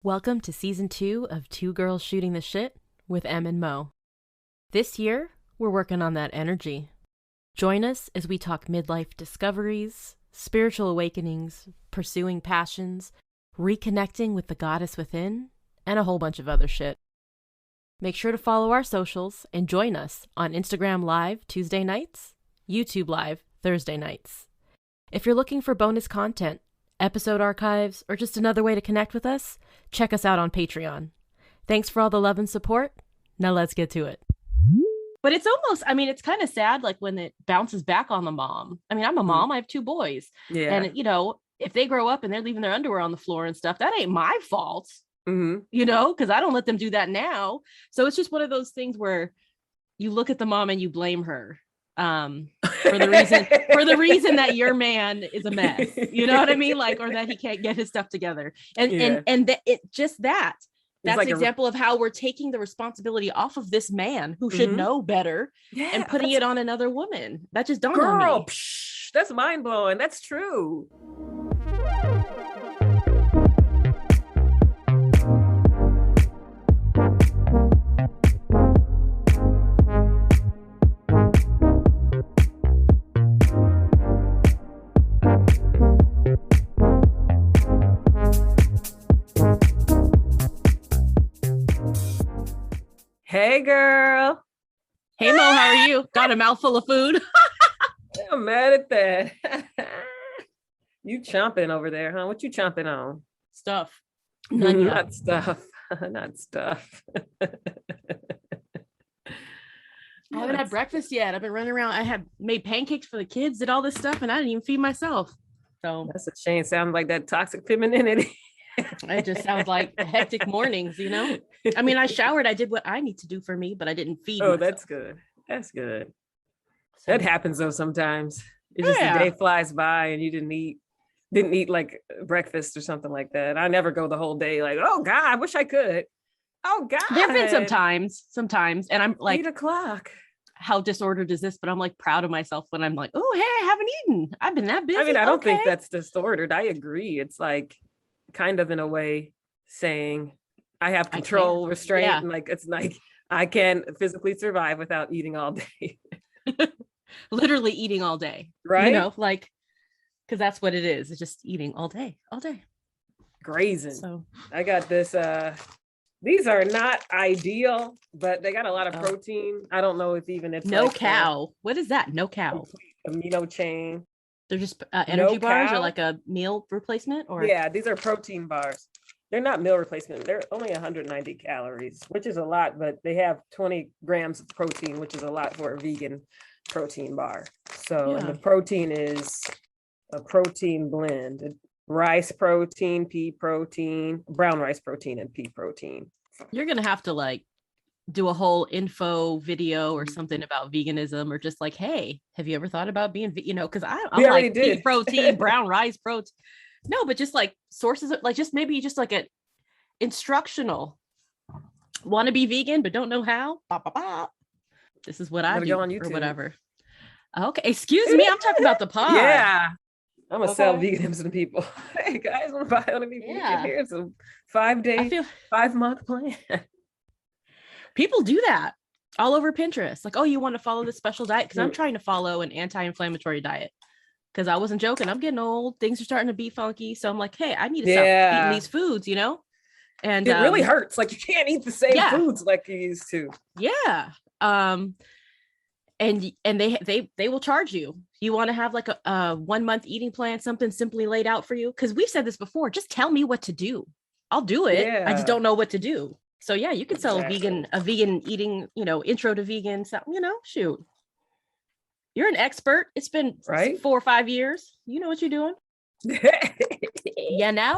Welcome to season 2 of Two Girls Shooting the Shit with Em and Mo. This year, we're working on that energy. Join us as we talk midlife discoveries, spiritual awakenings, pursuing passions, reconnecting with the goddess within, and a whole bunch of other shit. Make sure to follow our socials and join us on Instagram Live Tuesday nights, YouTube Live Thursday nights. If you're looking for bonus content, episode archives, or just another way to connect with us, check us out on Patreon. Thanks for all the love and support. Now let's get to it. But it's almost, it's kind of sad, like when it bounces back on the mom. I'm a mom, I have 2 boys. Yeah. And, if they grow up and they're leaving their underwear on the floor and stuff, that ain't my fault, because I don't let them do that now. So it's just one of those things where you look at the mom and you blame her. For the reason that your man is a mess, you know what I mean? Like, or that he can't get his stuff together. And that's like an example of how we're taking the responsibility off of this man who should know better and putting it on another woman. That just dawned on me. That's mind blowing. That's true. Hey, girl. Hey, Mo, how are you? Got a mouthful of food? I'm mad at that. You chomping over there, huh? What you chomping on? Stuff. Not stuff. Not stuff. I haven't had breakfast yet. I've been running around. I had made pancakes for the kids, did all this stuff, and I didn't even feed myself. So that's a shame. Sounds like that toxic femininity. It just sounds like hectic mornings, I showered. I did what I need to do for me, but I didn't feed myself. That's good. That's good. So, that happens though sometimes. It's just the day flies by and you didn't eat like breakfast or something like that. I never go the whole day like, oh God, I wish I could. Oh God. There have been sometimes, and I'm like 8:00. How disordered is this? But I'm like proud of myself when I'm like, oh, hey, I haven't eaten. I've been that busy. I don't think that's disordered. I agree. It's like kind of in a way saying I have control, restraint, and like it's like I can physically survive without eating all day. Literally eating all day, right? Because that's what it is. It's just eating all day. Grazing. So I got this. These are not ideal, but they got a lot of protein. I don't know if even it's no cow. What is that? No cow. Amino chain. They're just energy bars or like a meal replacement, or these are protein bars. They're not meal replacement. They're only 190 calories, which is a lot, but they have 20 grams of protein, which is a lot for a vegan protein bar. So and the protein is a protein blend: rice protein, pea protein, brown rice protein, and pea protein. You're gonna have to do a whole info video or something about veganism, or just like, hey, have you ever thought about being because I'm like pea protein, brown rice protein. No, but just like sources of maybe like a instructional. Want to be vegan but don't know how? This is what I do on YouTube or whatever. Okay, excuse me, I'm talking about the pod. Yeah, I'm gonna sell veganism to people. Hey guys, want to be vegan? Here's a 5-day, 5-month plan. People do that all over Pinterest. Like, oh, you want to follow this special diet? Because I'm trying to follow an anti-inflammatory diet. Because I wasn't joking. I'm getting old. Things are starting to be funky. So I'm like, hey, I need to stop eating these foods, And it really hurts. Like you can't eat the same foods like you used to. Yeah. And they will charge you. You want to have like a 1-month eating plan, something simply laid out for you. Because we've said this before. Just tell me what to do. I'll do it. I just don't know what to do. So yeah, you can sell a vegan eating, intro to vegan, shoot. You're an expert. It's been 4 or 5 years. You know what you're doing. Now?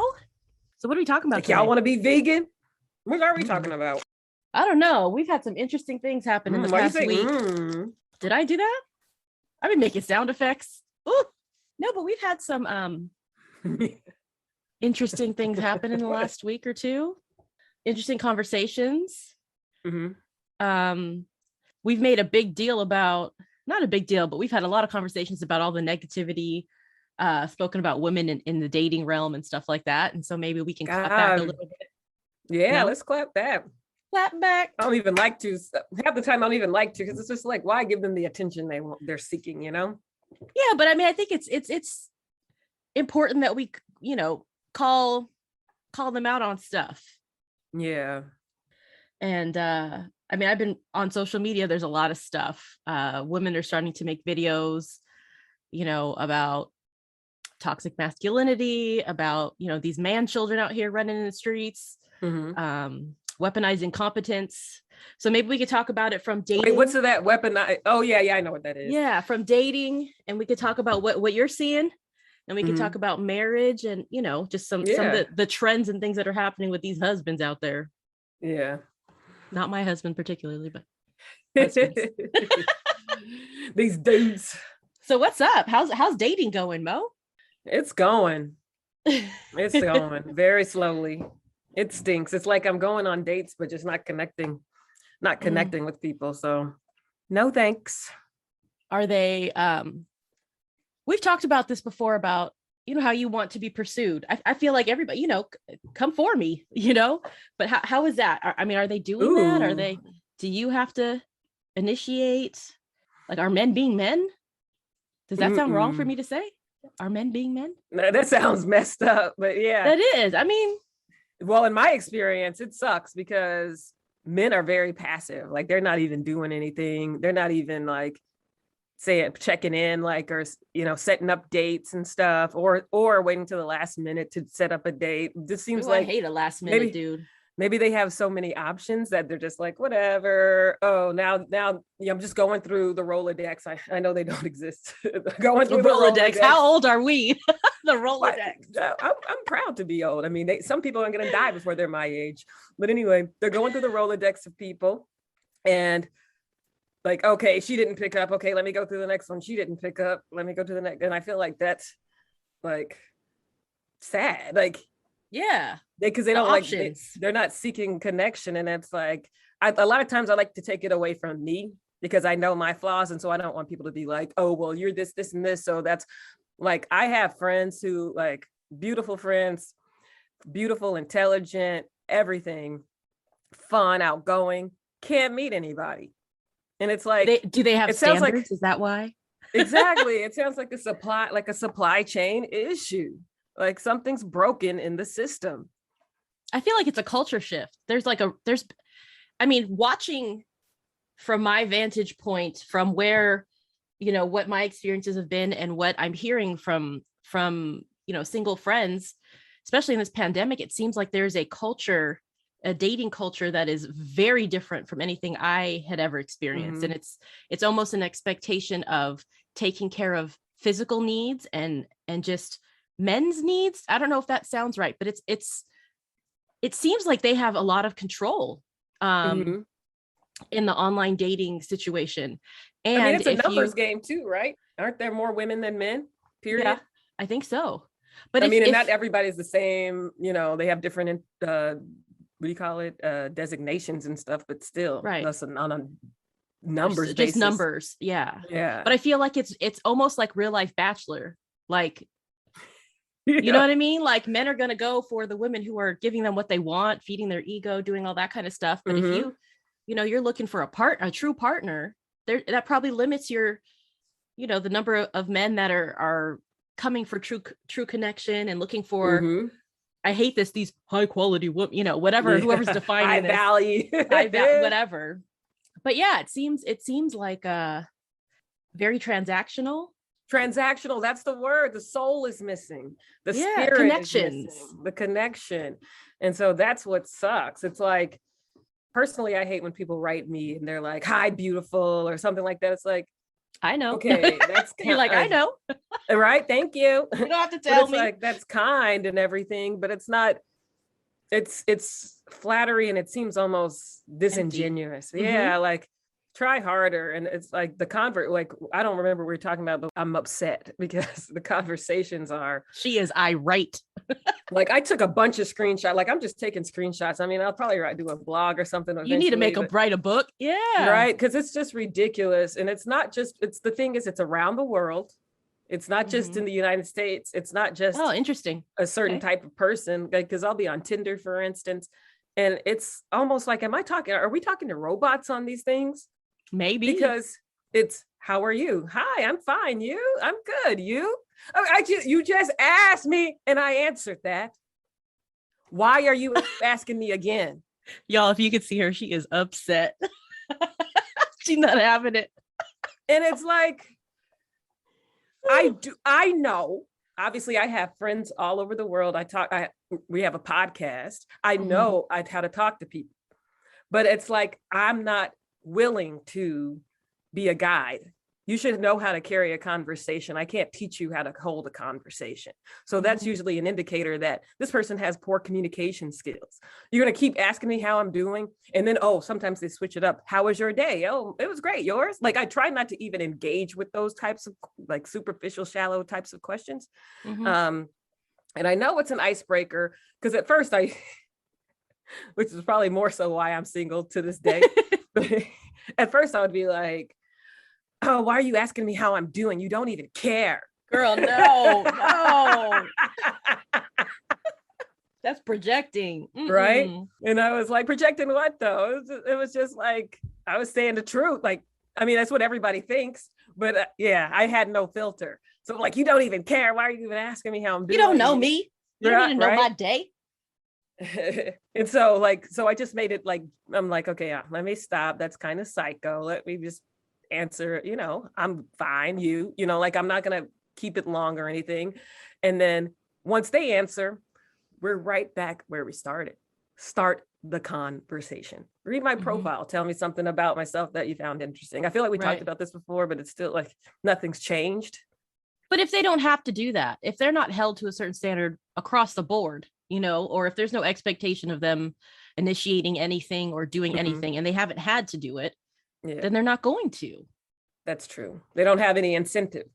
So what are we talking about? Y'all want to be vegan? What are we talking about? I don't know. We've had some interesting things happen in the past week. Did I do that? I've been making sound effects. Ooh. No, but we've had some interesting things happen in the last week or two. Interesting conversations. We've made a big deal about, not a big deal, but we've had a lot of conversations about all the negativity spoken about women in the dating realm and stuff like that. And so maybe we can cut back a little bit Yeah, No? let's clap that. Clap back. I don't even like to. Half the time, I don't even like to because it's just like, why give them the attention they're seeking? You know? Yeah, but I mean, I think it's important that we, you know, call them out on stuff. Yeah. And I mean, I've been on social media, there's a lot of stuff. Women are starting to make videos, you know, about toxic masculinity, about, you know, these man children out here running in the streets, weaponizing competence. So maybe we could talk about it from dating. Wait, what's that weapon? Oh yeah, I know what that is. Yeah, from dating, and we could talk about what you're seeing, and we could talk about marriage, and, you know, just some of the trends and things that are happening with these husbands out there. Yeah. Not my husband particularly, but these dudes. So what's up? How's dating going, Mo? It's going. It's going very slowly. It stinks. It's like I'm going on dates, but just not connecting with people. So no thanks. Are they, we've talked about this before about, you know, how you want to be pursued. I feel like everybody, you know, come for me, you know, but how is that? I mean, are they doing that? Do you have to initiate? Like, are men being men? Does that sound wrong for me to say? Are men being men? No, that sounds messed up, but yeah. That is. I mean, well, in my experience, it sucks because men are very passive. Like, they're not even doing anything. They're not even like checking in, like, or, you know, setting up dates and stuff, or waiting till the last minute to set up a date. This seems like, I hate a last minute dude. Maybe they have so many options that they're just like, whatever. Oh, now I'm just going through the Rolodex. I know they don't exist. Going through the Rolodex. How old are we? The Rolodex. I'm proud to be old. I mean, some people are going to die before they're my age. But anyway, they're going through the Rolodex of people, and like, okay, she didn't pick up. Okay, let me go through the next one. She didn't pick up. Let me go to the next. And I feel like that's like sad. Like, yeah, because they don't like, they're not seeking connection. And it's like, a lot of times I like to take it away from me because I know my flaws. And so I don't want people to be like, oh, well, you're this, and this. So that's like, I have friends who, like, beautiful friends, beautiful, intelligent, everything, fun, outgoing, can't meet anybody. And it's like, do they have standards? Is that why? Exactly. It sounds like a supply chain issue. Like, something's broken in the system. I feel like it's a culture shift. I mean, watching from my vantage point, from where, you know, what my experiences have been and what I'm hearing from, you know, single friends, especially in this pandemic, it seems like there's a dating culture that is very different from anything I had ever experienced. And it's almost an expectation of taking care of physical needs and just men's needs. I don't know if that sounds right, but it seems like they have a lot of control in the online dating situation. And I mean, it's a numbers game too, right? Aren't there more women than men? Period. Yeah, I think so. But and not everybody's the same. You know, they have different what do you call it, designations and stuff, but still, right, that's on a numbers basis. Just numbers. Yeah But I feel like it's almost like Real Life Bachelor, like, you know what I mean? Like, men are going to go for the women who are giving them what they want, feeding their ego, doing all that kind of stuff. But if you know, you're looking for a true partner, that probably limits your, you know, the number of men that are coming for true connection and looking for, I hate these high quality, you know, whatever, whoever's defining high value, whatever. But yeah, it seems like very transactional. That's the word. The soul is missing. The spirit connections is missing. The connection. And so that's what sucks. It's like, personally, I hate when people write me and they're like, hi, beautiful, or something like that. It's like, I know. Okay, that's you're like, I know. Right, thank you. You don't have to tell me. Like, that's kind and everything, but it's not. It's flattery, and it seems almost disingenuous. Yeah, like, try harder. And it's like the convert, like, I don't remember what we were talking about, but I'm upset because the conversations are, she is irate. Like, I took a bunch of screenshots. Like, I'm just taking screenshots. I mean, I'll probably do a blog or something. You need to write a book. Yeah. Right. Because it's just ridiculous. And it's not just, the thing is, it's around the world. It's not just in the United States. It's not just interesting. A certain type of person. Because I'll be on Tinder, for instance, And it's almost like, are we talking to robots on these things? Maybe. Because it's, how are you? Hi, I'm fine. You? I'm good. You? You just asked me and I answered that. Why are you asking me again? Y'all, if you could see her, she is upset. She's not having it. And it's like, I know, obviously I have friends all over the world. We have a podcast. I know how to talk to people, but it's like, I'm not willing to be a guide. You should know how to carry a conversation. I can't teach you how to hold a conversation. So that's usually an indicator that this person has poor communication skills. You're going to keep asking me how I'm doing. And then, sometimes they switch it up. How was your day? Oh, it was great. Yours? Like, I try not to even engage with those types of like superficial, shallow types of questions. And I know it's an icebreaker because at first which is probably more so why I'm single to this day. But at first I would be like, oh, why are you asking me how I'm doing? You don't even care. Girl, no. That's projecting. Right? And I was like, projecting what though? It was just like, I was saying the truth. Like, I mean, that's what everybody thinks. But I had no filter. So like, you don't even care. Why are you even asking me how I'm doing? You don't know me. You don't even know my day. And so I just made it like, I'm like, okay, let me stop. That's kind of psycho. Let me just answer, I'm fine. Like, I'm not going to keep it long or anything. And then once they answer, we're right back where we started. Start the conversation. Read my profile. Tell me something about myself that you found interesting. I feel like we talked about this before, but it's still like nothing's changed. But if they don't have to do that, if they're not held to a certain standard across the board, or if there's no expectation of them initiating anything or doing anything and they haven't had to do it, then they're not going to. That's true. They don't have any incentive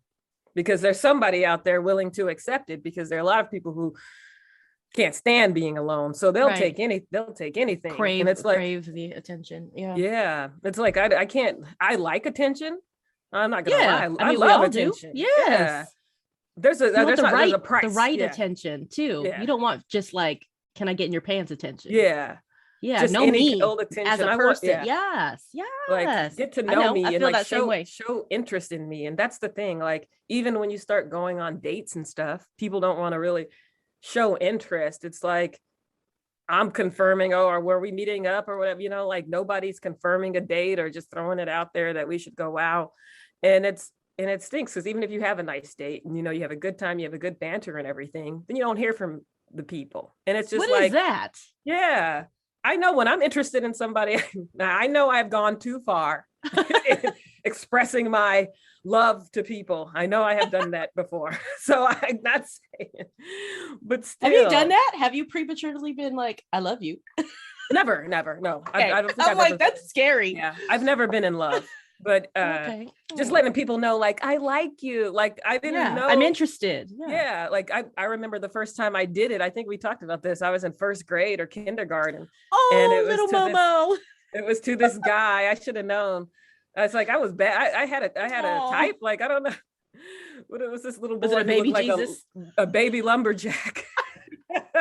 because there's somebody out there willing to accept it, because there are a lot of people who can't stand being alone. So they'll take anything. Crave the attention. Yeah. It's like, I like attention. I'm not gonna lie. I mean, love we all attention. do. Yes. There's a price. The right attention too. Yeah. You don't want just like, can I get in your pants attention? Yeah. Just no me old attention as a person. Yes. Like, get to know me and like show interest in me. And that's the thing. Like, even when you start going on dates and stuff, people don't want to really show interest. It's like, I'm confirming, or were we meeting up or whatever, like nobody's confirming a date or just throwing it out there that we should go out. And it stinks, because even if you have a nice date and you have a good time, you have a good banter and everything, then you don't hear from the people. And it's just what is that? Yeah. I know when I'm interested in somebody, I know I've gone too far in expressing my love to people. I know I have done that before. So I'm not saying, but still. Have you done that? Have you prematurely been like, I love you? Never. No. Okay. I don't think I'm like, that's scary. Yeah. I've never been in love. But just letting people know, like, I like you. Like, I didn't know. I'm interested. Yeah. Like, I remember the first time I did it. I think we talked about this. I was in first grade or kindergarten. Oh, and it little Momo. It was to this guy. I should have known. I was like, I was bad. I had a type. Like, I don't know. But it was this little boy. Was it a baby Jesus? Like a baby lumberjack.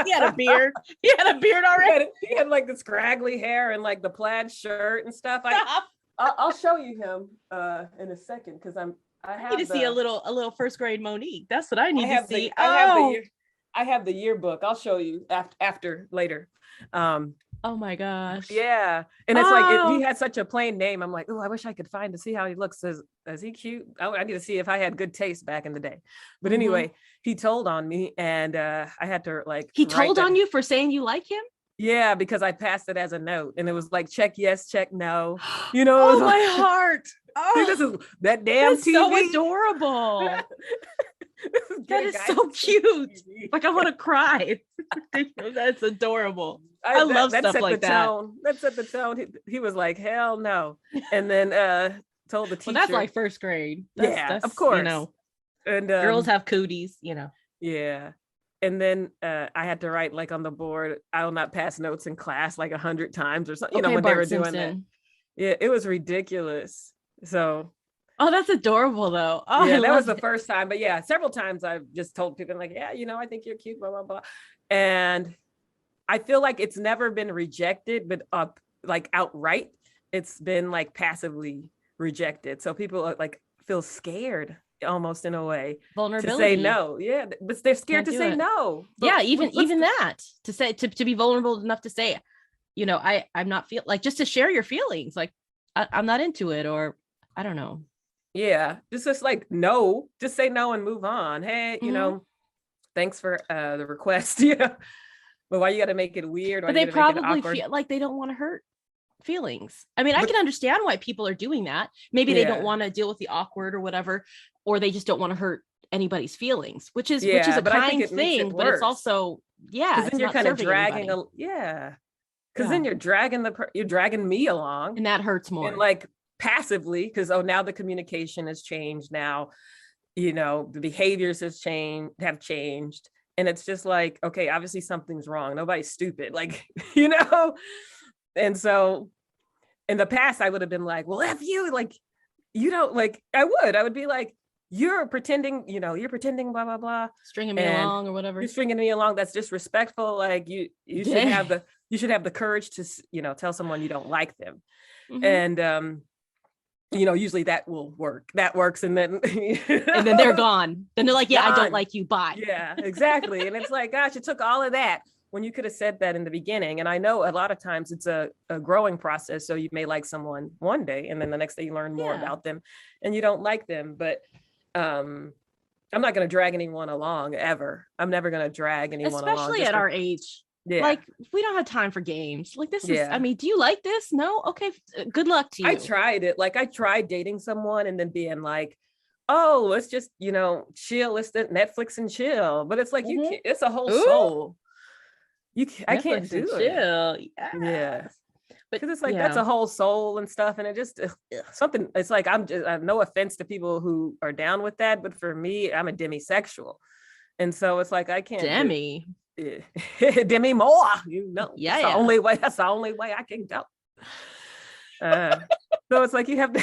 He had a beard. He had a beard already. He had like the scraggly hair and like the plaid shirt and stuff. I'll show you him in a second, because I need to see a little first grade Monique. That's what I need to see. I have the yearbook. I'll show you after later. Oh my gosh. Yeah. And it's like, he had such a plain name. I'm like, oh, I wish I could find to see how he looks. Is he cute? I need to see if I had good taste back in the day. But anyway, he told on me, and I had to like. He told on you for saying you like him? Yeah, because I passed it as a note, and it was like, check yes, check no. Oh, my heart. See, this is that damn That's TV. So adorable. That is so cute. Like, I want to cry. That's adorable. I love stuff like that. That set the tone. He was like, hell no. And then told the teacher. Well, that's like first grade. That's, of course. And girls have cooties, Yeah. And then I had to write like on the board, I will not pass notes in class like 100 times or something, when Bart they were Simpson. doing that. Yeah, it was ridiculous. So. Oh, that's adorable though. Oh, yeah, that was the first time. But yeah, several times I've just told people like, yeah, I think you're cute, blah, blah, blah. And I feel like it's never been rejected, but like outright, it's been like passively rejected. So people are like feel scared almost in a way to say no. Yeah, but they're scared to say no. Yeah, even that to say to be vulnerable enough to say, you know, I'm not feel like, just to share your feelings, like I'm not into it, or I don't know. Yeah, just like no, just say no and move on. Hey, you know, thanks for the request. You know, but why you got to make it weird? But they probably feel like they don't want to hurt feelings. I mean, I can understand why people are doing that. Maybe they don't want to deal with the awkward or whatever, or they just don't want to hurt anybody's feelings, which is a kind thing, but it's also because then you're kind of dragging because then you're dragging me along, and that hurts more. And like passively, because now the communication has changed. Now, you know, the behaviors have changed. And it's just like, okay, obviously something's wrong. Nobody's stupid, like, you know? And so in the past, I would have been like, well, F you, like, you don't, like, I would be like, you're pretending, blah, blah, blah. Stringing me along or whatever. You're stringing me along. That's disrespectful. Like you should have the courage to, you know, tell someone you don't like them. And, you know, usually that will work. That works. And then, and then they're gone. Then they're like, yeah, I don't like you. Bye. Yeah, exactly. And it's like, gosh, it took all of that when you could have said that in the beginning. And I know a lot of times it's a growing process. So you may like someone one day, and then the next day you learn more about them and you don't like them. But I'm not going to drag anyone along ever. I'm never going to drag anyone along. Especially at our age. Yeah. Like, we don't have time for games. Like, this is, I mean, do you like this? No? Okay. Good luck to you. I tried it. Like, I tried dating someone and then being like, oh, let's just, you know, chill. Let's Netflix and chill. But it's like, you can't, it's a whole soul. I can't do it. Chill. Yeah. Because it's like, that's a whole soul and stuff. And it just, something, it's like, I have no offense to people who are down with that. But for me, I'm a demisexual. And so it's like, I can't. Demi Moore, you know. That's the only way I can go. So it's like you have to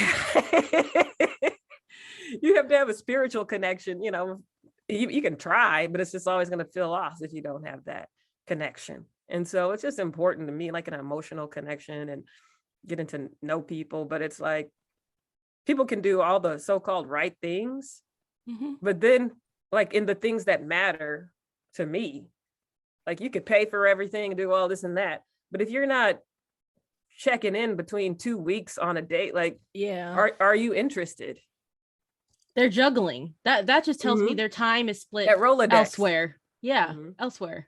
have a spiritual connection. You know, you can try, but it's just always going to feel lost if you don't have that connection. And so it's just important to me, like an emotional connection and getting to know people. But it's like people can do all the so-called right things, but then like in the things that matter to me, like you could pay for everything and do all this and that. But if you're not checking in between 2 weeks on a date, like, are you interested? They're juggling. That just tells me their time is split elsewhere. Yeah, elsewhere.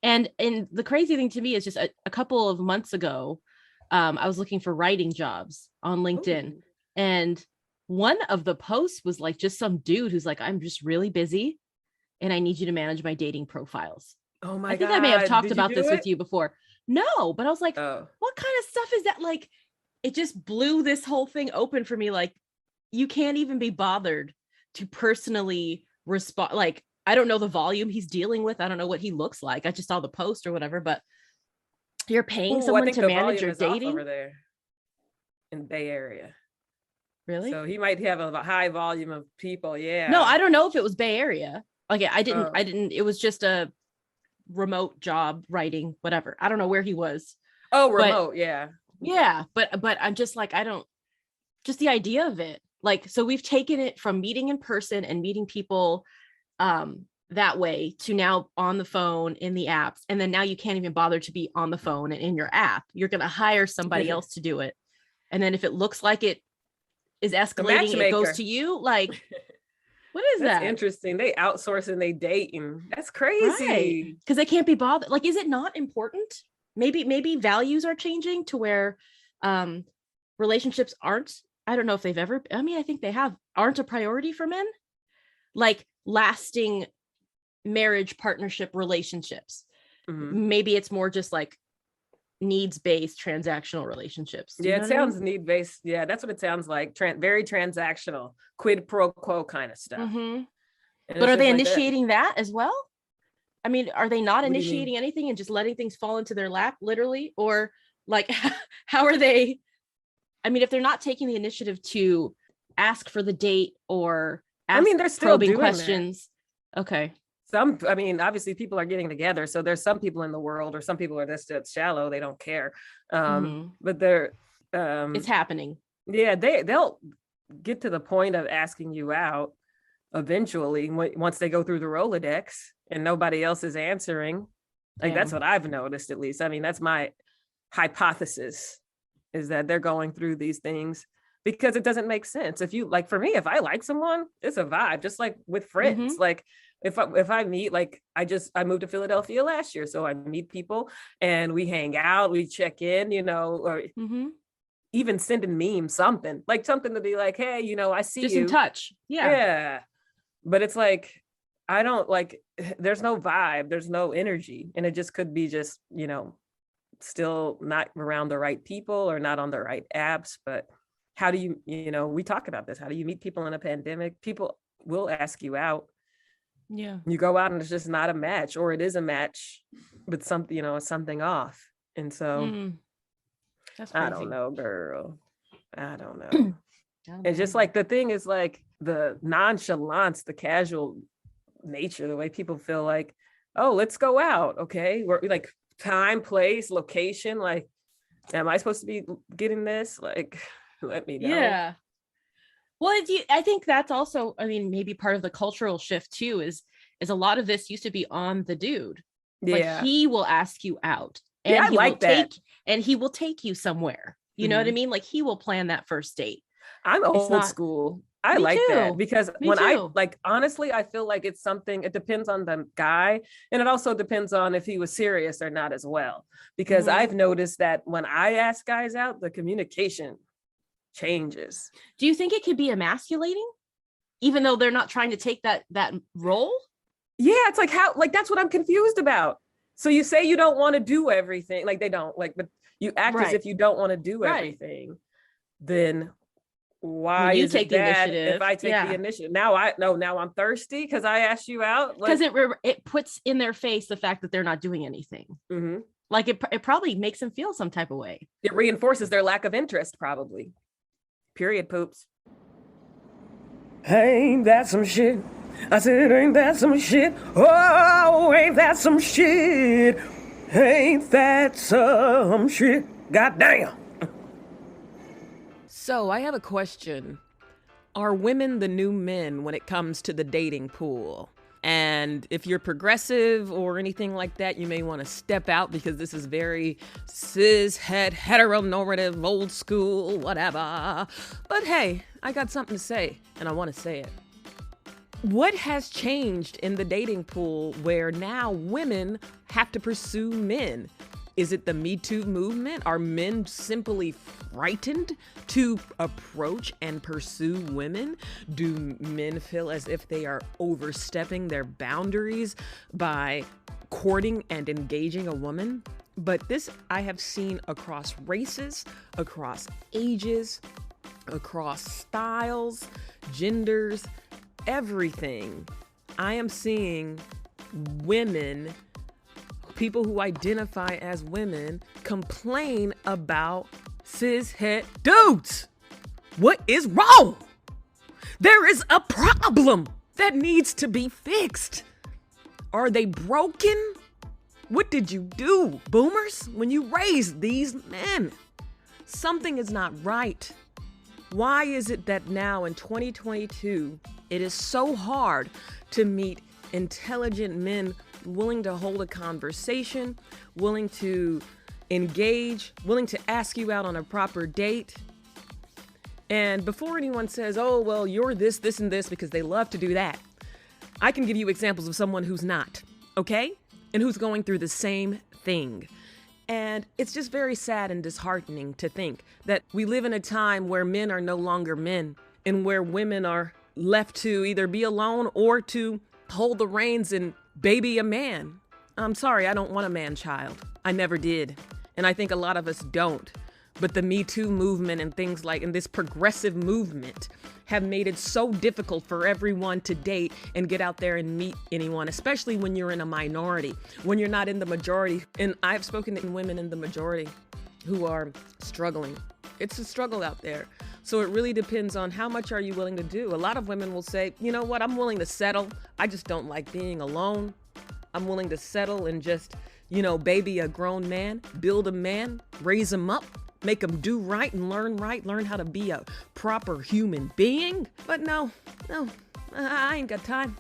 And the crazy thing to me is just a couple of months ago, I was looking for writing jobs on LinkedIn. And one of the posts was like just some dude who's like, I'm just really busy and I need you to manage my dating profiles. Oh my God. I think I may have talked about this with you before. No, but I was like, what kind of stuff is that? Like, it just blew this whole thing open for me. Like, you can't even be bothered to personally respond. Like, I don't know the volume he's dealing with. I don't know what he looks like. I just saw the post or whatever, but you're paying someone to manage your dating over there in Bay Area. Really? So he might have a high volume of people. Yeah. No, I don't know if it was Bay Area. Like, I didn't, it was just a remote job writing, whatever. I don't know where he was. Oh, remote. Yeah. But I'm just like, just the idea of it. Like, so we've taken it from meeting in person and meeting people that way to now on the phone in the apps. And then now you can't even bother to be on the phone and in your app. You're going to hire somebody else to do it. And then if it looks like it is escalating, it goes to you. Like, what is that? Interesting. They outsourcing they dating. That's crazy. Because they can't be bothered. Like, is it not important? Maybe values are changing to where relationships aren't. I don't know if they've ever. I mean, I think they aren't a priority for men. Like lasting marriage, partnership, relationships. Maybe it's more just like needs-based transactional relationships. It sounds need-based. Yeah, that's what it sounds like. Very transactional, quid pro quo kind of stuff. But are they initiating that as well? I mean, are they not initiating anything and just letting things fall into their lap, literally? Or like, how are they? I mean, if they're not taking the initiative to ask for the date or ask they're still probing questions. That. Okay. I mean, obviously people are getting together. So there's some people in the world, or some people are just shallow. They don't care. But they're, it's happening. Yeah. They'll get to the point of asking you out eventually once they go through the Rolodex and nobody else is answering. Like, that's what I've noticed, at least. I mean, that's my hypothesis, is that they're going through these things because it doesn't make sense. If you like, for me, if I like someone, it's a vibe, just like with friends. Like if I meet, like I moved to Philadelphia last year. So I meet people and we hang out, we check in, or even sending memes, something to be like, hey, I see just you. In touch. Yeah. But it's like, I don't like, there's no vibe, there's no energy. And it just could be just, still not around the right people or not on the right apps. But how do you, we talk about this. How do you meet people in a pandemic? People will ask you out. Yeah. You go out and it's just not a match, or it is a match, but something, something off. And so That's crazy. I don't know, girl. I don't know. It's just like, the thing is like the nonchalance, the casual nature, the way people feel like, oh, let's go out. Okay. We're like time, place, location. Like, am I supposed to be getting this? Like, let me know. Yeah. Well, I think that's also, I mean, maybe part of the cultural shift too, is a lot of this used to be on the dude. Yeah. Like, he will ask you out, and I like that. And he will take you somewhere. You know what I mean? Like, he will plan that first date. I'm old school. I like that, because honestly, I feel like it's something, it depends on the guy. And it also depends on if he was serious or not as well. Because I've noticed that when I ask guys out, the communication changes. Do you think it could be emasculating, even though they're not trying to take that role? Yeah, it's like, how, like, that's what I'm confused about. So you say you don't want to do everything, like they don't, like, but you act as if you don't want to do everything. Then why you take the initiative? If I take the initiative, now I'm thirsty because I asked you out. Because it puts in their face the fact that they're not doing anything. Like, it probably makes them feel some type of way. It reinforces their lack of interest, probably. Period, poops. Ain't that some shit? I said, ain't that some shit? Oh, ain't that some shit? Ain't that some shit? Goddamn. So I have a question. Are women the new men when it comes to the dating pool? And if you're progressive or anything like that, you may want to step out, because this is very cis, heteronormative, old school, whatever. But hey, I got something to say, and I want to say it. What has changed in the dating pool where now women have to pursue men? Is it the Me Too movement? Are men simply frightened to approach and pursue women? Do men feel as if they are overstepping their boundaries by courting and engaging a woman? But this I have seen across races, across ages, across styles, genders, everything. I am seeing women, people who identify as women, complain about cishet dudes. What is wrong? There is a problem that needs to be fixed. Are they broken? What did you do, boomers, when you raised these men? Something is not right. Why is it that now in 2022, it is so hard to meet intelligent men willing to hold a conversation, willing to engage, willing to ask you out on a proper date? And before anyone says, oh, well, you're this, this, and this, because they love to do that, I can give you examples of someone who's not, okay? And who's going through the same thing. And it's just very sad and disheartening to think that we live in a time where men are no longer men, and where women are left to either be alone or to hold the reins and baby a man. I'm sorry, I don't want a man child. I never did. And I think a lot of us don't. But the Me Too movement and things like, and this progressive movement have made it so difficult for everyone to date and get out there and meet anyone, especially when you're in a minority, when you're not in the majority. And I've spoken to women in the majority who are struggling. It's a struggle out there. So it really depends on how much are you willing to do. A lot of women will say, you know what, I'm willing to settle. I just don't like being alone. I'm willing to settle and just, baby a grown man, build a man, raise him up, make him do right, learn how to be a proper human being. But no, I ain't got time.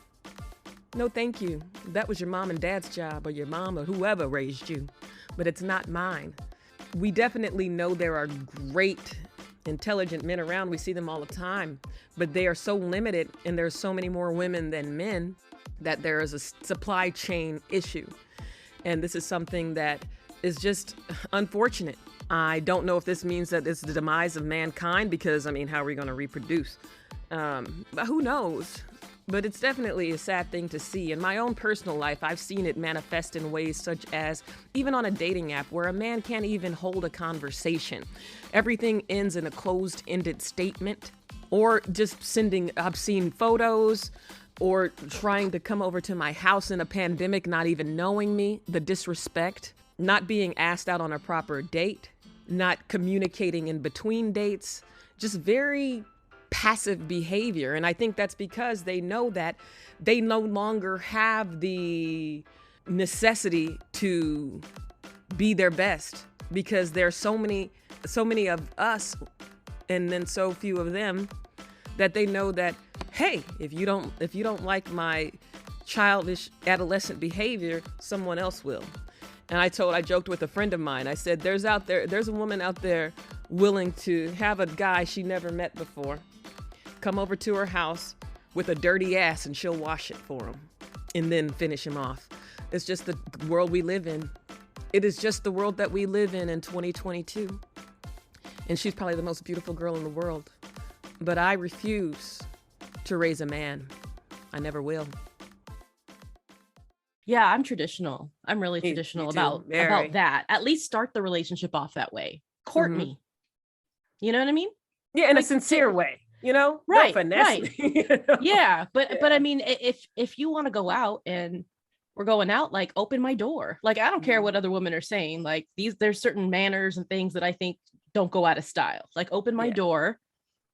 No, thank you. That was your mom and dad's job, or your mom or whoever raised you, but it's not mine. We definitely know there are great, intelligent men around. We see them all the time, but they are so limited, and there's so many more women than men that there is a supply chain issue. And this is something that is just unfortunate. I don't know if this means that it's the demise of mankind, because, how are we going to reproduce? But who knows? But it's definitely a sad thing to see. In my own personal life, I've seen it manifest in ways such as even on a dating app where a man can't even hold a conversation. Everything ends in a closed-ended statement, or just sending obscene photos, or trying to come over to my house in a pandemic, not even knowing me, the disrespect, not being asked out on a proper date, not communicating in between dates, just very passive behavior. And I think that's because they know that they no longer have the necessity to be their best, because there's so many of us and then so few of them, that they know that, hey, if you don't like my childish adolescent behavior, someone else will. And I joked with a friend of mine. I said, there's a woman out there willing to have a guy she never met before come over to her house with a dirty ass, and she'll wash it for him and then finish him off. It's just the world we live in. It is just the world that we live in 2022. And she's probably the most beautiful girl in the world. But I refuse to raise a man. I never will. Yeah, I'm traditional. I'm really traditional about that. At least start the relationship off that way. Court me. You know what I mean? Yeah, in a sincere way. Right, finesse right. me, Yeah, but if you want to go out and we're going out, like, open my door. Like, I don't care what other women are saying. Like, there's certain manners and things that I think don't go out of style. Like, open my door,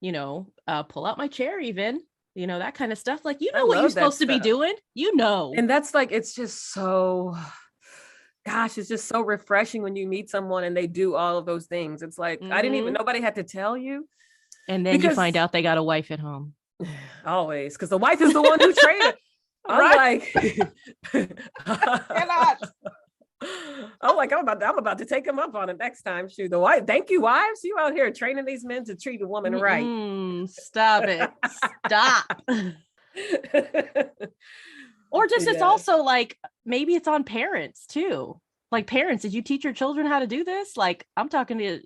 pull out my chair, even, that kind of stuff. Like, what you're supposed to be doing, And that's like, it's just so, gosh, it's just so refreshing when you meet someone and they do all of those things. It's like, nobody had to tell you. And then you find out they got a wife at home. Always, because the wife is the one who traded. I'm about to take him up on it next time. Shoot, the wife. Thank you, wives. You out here training these men to treat a woman right. Stop it. Stop. Or just it's also like, maybe it's on parents too. Like, parents, did you teach your children how to do this? Like, I'm talking to,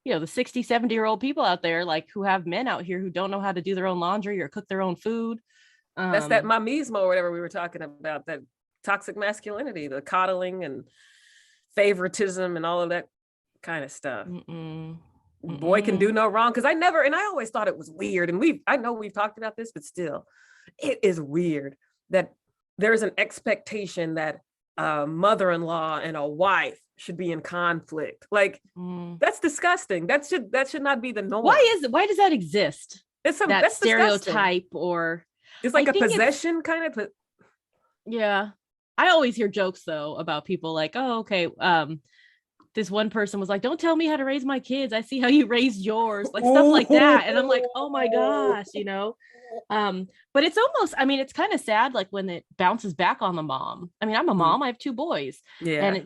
the 60, 70-year-old people out there, like, who have men out here who don't know how to do their own laundry or cook their own food. That's that mamismo or whatever we were talking about, that toxic masculinity, the coddling and favoritism and all of that kind of stuff. Boy can do no wrong. Because I always thought it was weird. And I know we've talked about this, but still, it is weird that there's an expectation that a mother-in-law and a wife should be in conflict. Like, that's disgusting. That should not be the norm. Why does that exist? That's stereotype, or it's like a possession kind of. Yeah. I always hear jokes though about people like, oh, okay. This one person was like, don't tell me how to raise my kids. I see how you raised yours, like stuff like that. And I'm like, oh my gosh, but it's almost, it's kind of sad, like, when it bounces back on the mom. I'm a mom, I have 2 boys. Yeah. And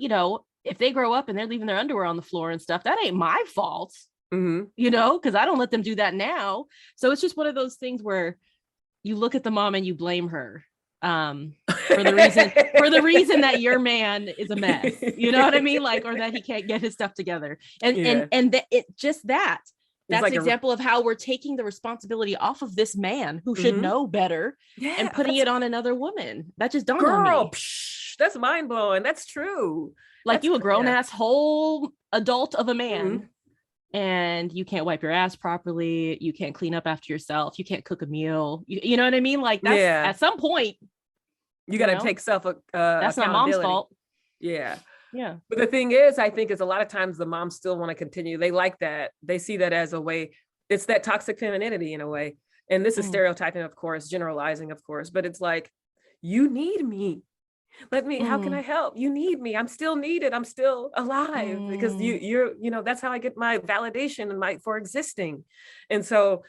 if they grow up and they're leaving their underwear on the floor and stuff, that ain't my fault, because I don't let them do that now. So it's just one of those things where you look at the mom and you blame her for the reason that your man is a mess. You know what I mean? Like, or that he can't get his stuff together. And that's like an example of how we're taking the responsibility off of this man who should know better and putting it on another woman. That just dawned on me. That's mind blowing. That's true. Like, that's, you a grown ass whole adult of a man, and you can't wipe your ass properly. You can't clean up after yourself. You can't cook a meal. You know what I mean? Like, that's at some point you got to take that's not mom's fault. Yeah. Yeah. But the thing is, I think is a lot of times the moms still want to continue. They like that. They see that as a way. It's that toxic femininity in a way. And this is stereotyping, of course, generalizing, of course, but it's like, you need me. How can I help? You need me. I'm still needed. I'm still alive because you're, that's how I get my validation and for existing. And so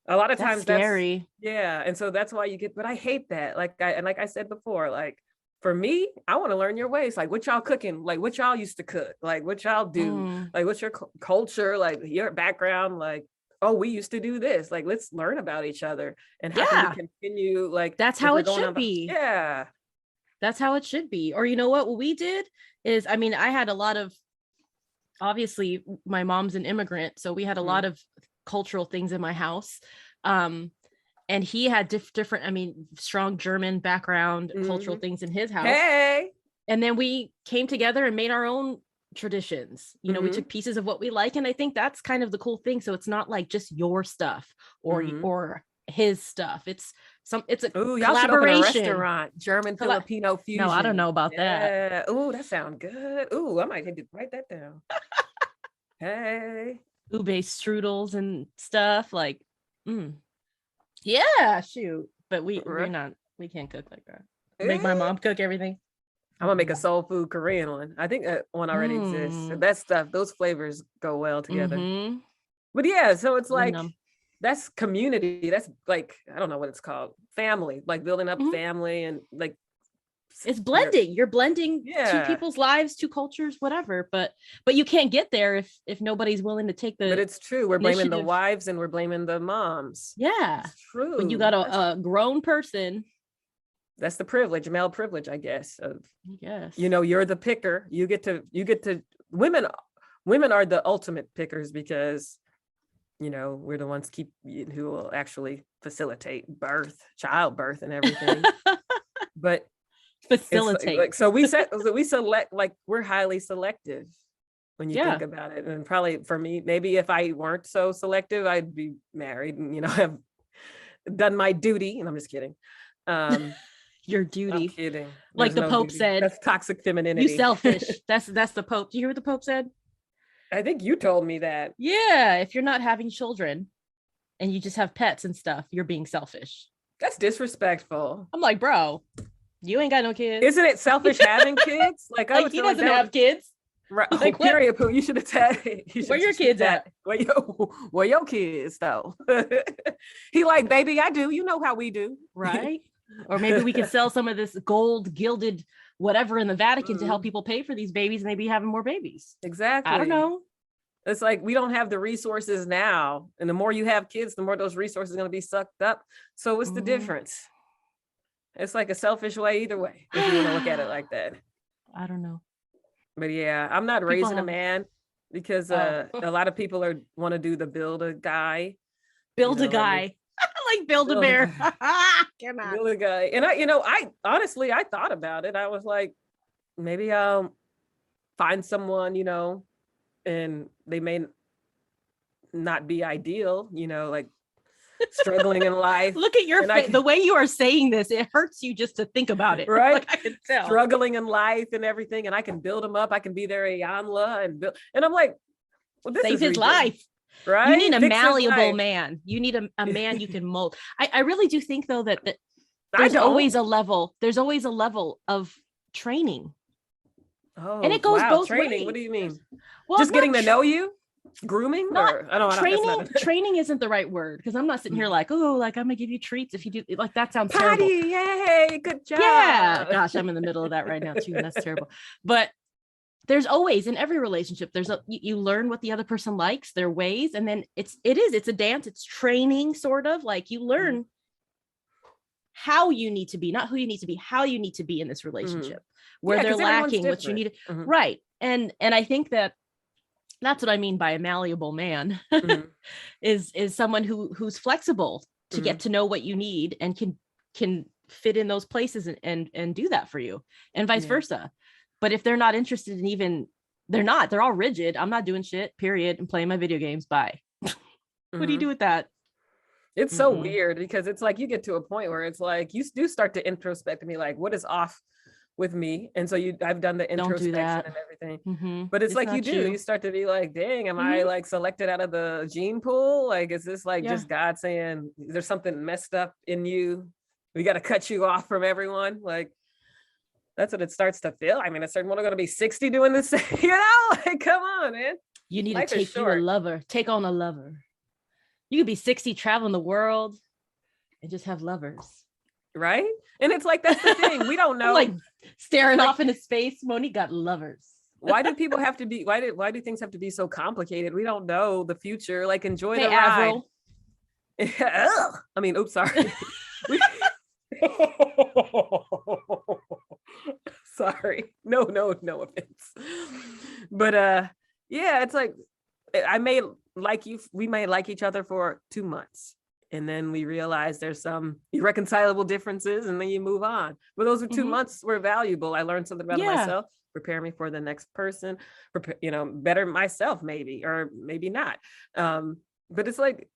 a lot of times that's scary. Yeah. And so that's why but I hate that. Like I said before, like for me, I want to learn your ways. Like what y'all cooking, like what y'all used to cook, like what y'all do, like what's your culture, like your background, like, oh, we used to do this. Like, let's learn about each other and how can we continue? Like, that's how it should be. Yeah. That's how it should be. Or, what we did is, I had a lot of, obviously my mom's an immigrant, so we had a lot of cultural things in my house. And he had different, strong German background, cultural things in his house. Hey. And then we came together and made our own traditions. We took pieces of what we like. And I think that's kind of the cool thing. So it's not like just your stuff or his stuff. It's a y'all collaboration. Should open a restaurant, German Filipino fusion. No, I don't know about that. Oh, that sounds good. Oh, I might need to write that down. Hey. Ube strudels and stuff like, yeah, shoot. But we're not. We can't cook like that. Make my mom cook everything. I'm gonna make a soul food Korean one. I think that one already exists. That stuff, those flavors go well together. But yeah, so it's like that's community. That's like, I don't know what it's called. Family, like building up family and like it's blending. You're blending two people's lives, two cultures, whatever. But you can't get there if nobody's willing to take the. But it's true. We're blaming the wives and we're blaming the moms. Yeah, it's true. When you got a grown person. That's the privilege, male privilege, I guess. Yes. You're the picker. You get to women are the ultimate pickers because, we're the ones who will actually facilitate childbirth and everything. But facilitate. So we select, like we're highly selective when you think about it. And probably for me, maybe if I weren't so selective, I'd be married and, have done my duty. And I'm just kidding. Your duty. I'm kidding. Like the Pope said. That's toxic femininity. You selfish. That's the Pope. Do you hear what the Pope said? I think you told me that. Yeah. If you're not having children and you just have pets and stuff, you're being selfish. That's disrespectful. I'm like, bro, you ain't got no kids. Isn't it selfish having kids? Like he doesn't have kids. Right. Like, period. You should have said. Where your kids at? Where your kids though? He like, baby, I do. You know how we do. Right. Or maybe we could sell some of this gold gilded whatever in the Vatican to help people pay for these babies and maybe having more babies. Exactly. I don't know. It's like we don't have the resources now. And the more you have kids, the more those resources are going to be sucked up. So what's the difference? It's like a selfish way either way, if you want to look at it like that. I don't know. But yeah, I'm not raising a man because a lot of people want to do the build a guy. Build a guy. Like build a bear. Come on. Build a guy. And I honestly, I thought about it. I was like, maybe I'll find someone, and they may not be ideal, like struggling in life. Look at your face. The way you are saying this, it hurts you just to think about it. Right. Like, I can tell. Struggling in life and everything. And I can build them up. I can be their Ayanla and I'm like, well, this save his life. Right. You need a malleable man. You need a man you can mold. I really do think though that there's always a level of training. Oh, and it goes both training. ways. What do you mean? Well, just getting to know you? Grooming? Training isn't the right word because I'm not sitting here like, oh, like I'm gonna give you treats if you do, like that sounds Patty, terrible. Yay, good job. Yeah, gosh, I'm in the middle of that right now too, and that's terrible. But there's always, in every relationship, you learn what the other person likes, their ways, and then it's a dance, it's training, sort of like you learn how you need to be, not who you need to be, how you need to be in this relationship, where they're lacking, what you need, right? And I think that's what I mean by a malleable man, is someone who's flexible to get to know what you need and can fit in those places and do that for you, and vice versa. But if they're not interested in they're all rigid. I'm not doing shit, period. I'm playing my video games. Bye. What do you do with that? It's so weird because it's like you get to a point where it's like you do start to introspect and be like, what is off with me. And so I've done the Don't do introspection that. and everything. Mm-hmm. But it's like not you start to be like, dang, am I like selected out of the gene pool? Like, is this like just God saying there's something messed up in you? We got to cut you off from everyone. Like, that's what it starts to feel. I mean, a certain one are going to be 60 doing this, you know, like, come on, man. You need to take you a lover, take on a lover. You could be 60 traveling the world and just have lovers. Right. And it's like, that's the thing. We don't know. Like staring off into space. Monique got lovers. Why do people have to be, why do things have to be so complicated? We don't know the future. Like, enjoy the ride. I mean, oops, sorry. Sorry. No offense. But yeah, it's like we may like each other for 2 months. And then we realize there's some irreconcilable differences, and then you move on. But those are 2 months were valuable. I learned something about myself, prepare me for the next person, better myself, maybe, or maybe not. But it's like,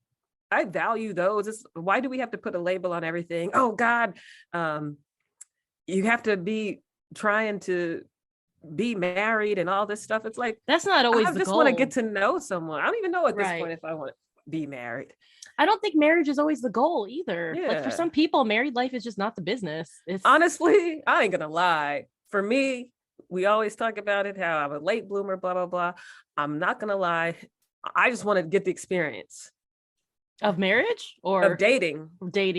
I value those. Why do we have to put a label on everything? Oh God, you have to be trying to be married and all this stuff. It's like, that's not always the goal. I just want to get to know someone. I don't even know at this point if I want to be married. I don't think marriage is always the goal either. Yeah. Like, for some people, married life is just not the business. Honestly, I ain't gonna lie. For me, we always talk about it, how I'm a late bloomer, blah, blah, blah. I'm not gonna lie. I just want to get the experience. Of marriage or of dating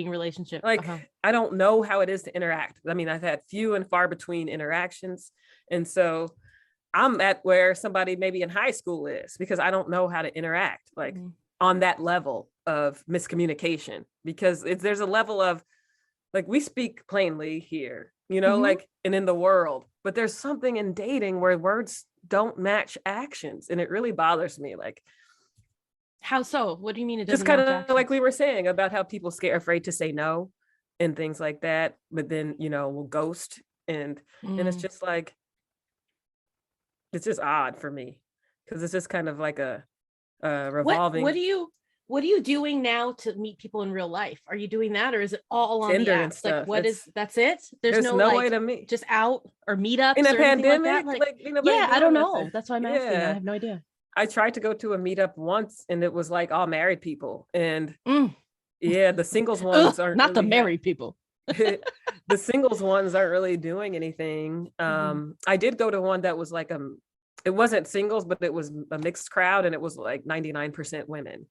relationship. Like, I don't know how it is to interact. I mean, I've had few and far between interactions. And so I'm at where somebody maybe in high school is, because I don't know how to interact like on that level of miscommunication, because there's a level of like, we speak plainly here, like, and in the world, but there's something in dating where words don't match actions. And it really bothers me. Like, how so? What do you mean it doesn't? Just kind of like we were saying about how people afraid to say no and things like that, but then will ghost and it's just like, it's just odd for me, because it's just kind of like a revolving. What are you doing now to meet people in real life? Are you doing that, or is it all on Tinder the apps? and stuff? Like, that's it? There's no way to meet. Just out or meetups in a or pandemic. Like yeah, I don't know. That's why I'm asking. I have no idea. I tried to go to a meetup once, and it was like all married people, and the singles ones aren't not really the married people. The singles ones aren't really doing anything. I did go to one that was like it wasn't singles, but it was a mixed crowd, and it was like 99% women.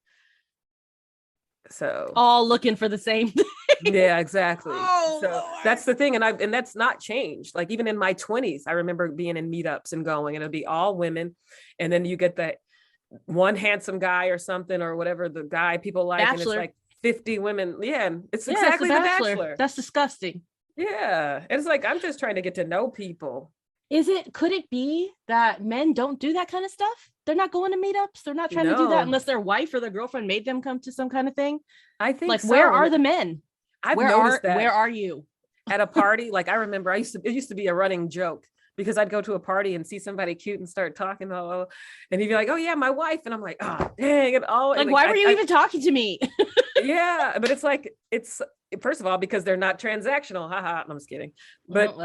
So all looking for the same thing. Yeah, exactly. So that's the thing. And that's not changed. Like, even in my 20s, I remember being in meetups and going, and it'll be all women. And then you get that one handsome guy or something, or whatever the guy people like. Bachelor. And it's like 50 women. Yeah. It's exactly the Bachelor. That's disgusting. Yeah. It's like, I'm just trying to get to know people. Could it be that men don't do that kind of stuff? They're not going to meetups. They're not trying to do that unless their wife or their girlfriend made them come to some kind of thing. I think like, where are the men? I've noticed that. Where are you? At a party? Like, I remember it used to be a running joke, because I'd go to a party and see somebody cute and start talking, and he'd be like, oh yeah, my wife. And I'm like, oh dang it all. Like, why were you even talking to me? Yeah, but it's like, first of all, because they're not transactional. Haha, I'm just kidding. But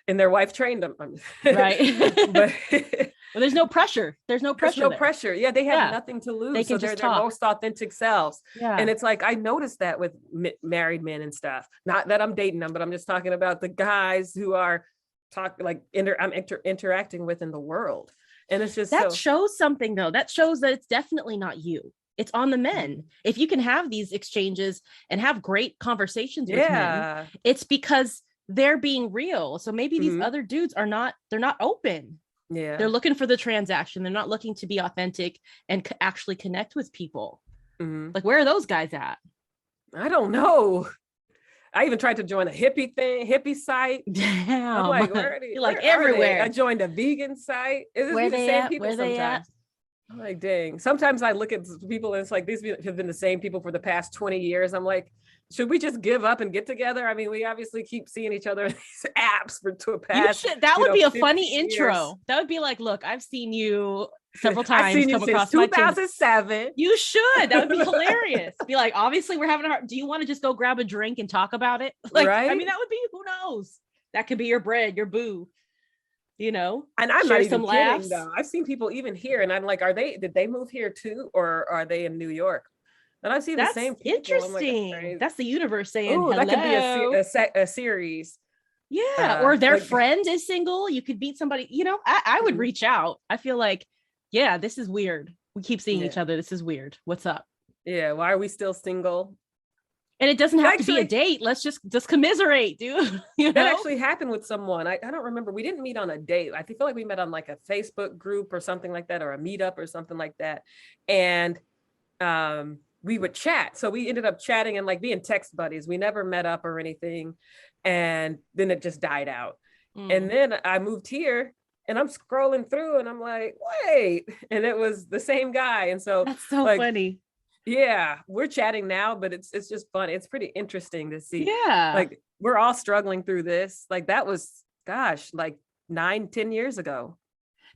and their wife trained them. Right. But well, there's no pressure. There's no pressure. Pressure. Yeah, they have nothing to lose. They can they're their most authentic selves. Yeah. And it's like, I noticed that with married men and stuff. Not that I'm dating them, but I'm just talking about the guys who are interacting with in the world. And it's just that shows something, though. That shows that it's definitely not you. It's on the men. If you can have these exchanges and have great conversations with men, it's because they're being real. So maybe these other dudes they're not open. Yeah. They're looking for the transaction. They're not looking to be authentic and actually connect with people. Like, where are those guys at? I don't know. I even tried to join a hippie site. Damn. I'm like, where are they? You're like, everywhere. I joined a vegan site. Is this the same people sometimes? I'm like, dang. Sometimes I look at people and it's like, these have been the same people for the past 20 years. I'm like, should we just give up and get together? I mean, we obviously keep seeing each other in these apps to a past. That would be a funny intro. That would be like, look, I've seen you several times. I've seen you since 2007. You should. That would be hilarious. Be like, obviously, we're having do you want to just go grab a drink and talk about it? Like, right? I mean, that would be, who knows? That could be your bread, your boo, you know, and I'm share not some even kidding laughs. though. I've seen people even here and I'm like, did they move here too? Or are they in New York? And I see the That's same people. interesting. I'm like, that's the universe saying, oh, that could be a series. Yeah, or their like, friend is single. You could meet somebody, you know, I would reach out. I feel like, yeah, this is weird. We keep seeing each other. This is weird. What's up? Yeah, why are we still single? And it doesn't have to be a date. Let's just commiserate, dude. You know? That actually happened with someone. I don't remember. We didn't meet on a date. I feel like we met on like a Facebook group or something like that, or a meetup or something like that. And we would chat. So we ended up chatting and like being text buddies. We never met up or anything. And then it just died out. And then I moved here and I'm scrolling through and I'm like, wait, and it was the same guy. And so that's so funny. Yeah, we're chatting now, but it's just fun. It's pretty interesting to see. Yeah. Like we're all struggling through this. Like that was, gosh, like 9-10 years ago.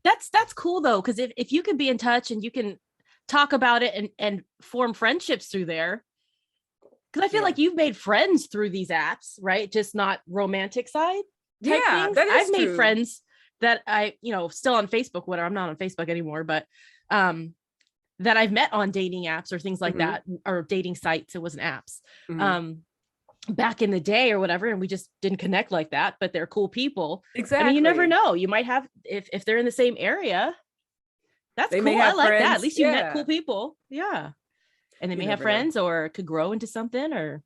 That's cool though. Cause if you can be in touch and you can talk about it and form friendships through there. Cause I feel like you've made friends through these apps, right? Just not romantic side. Yeah, that is I've made true. friends that I, still on Facebook, whatever. I'm not on Facebook anymore, but that I've met on dating apps or things like that, or dating sites. It wasn't apps back in the day or whatever. And we just didn't connect like that, but they're cool people. Exactly. I mean, you never know. You might have, if they're in the same area, that's cool. I like that. At least you met cool people. Yeah. And they may have friends or it could grow into something, or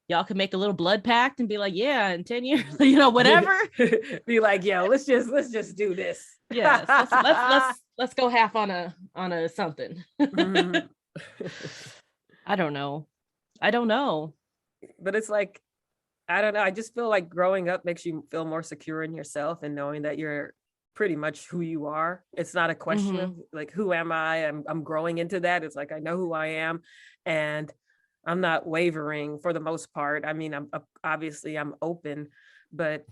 y'all could make a little blood pact and be like, yeah, in 10 years, whatever. Be like, yo, let's just do this. Yes. Let's go half on a something. I don't know. But it's like, I don't know. I just feel like growing up makes you feel more secure in yourself and knowing that you're pretty much who you are. It's not a question of like, who am I? I'm growing into that. It's like, I know who I am and I'm not wavering for the most part. I mean, I'm obviously open, but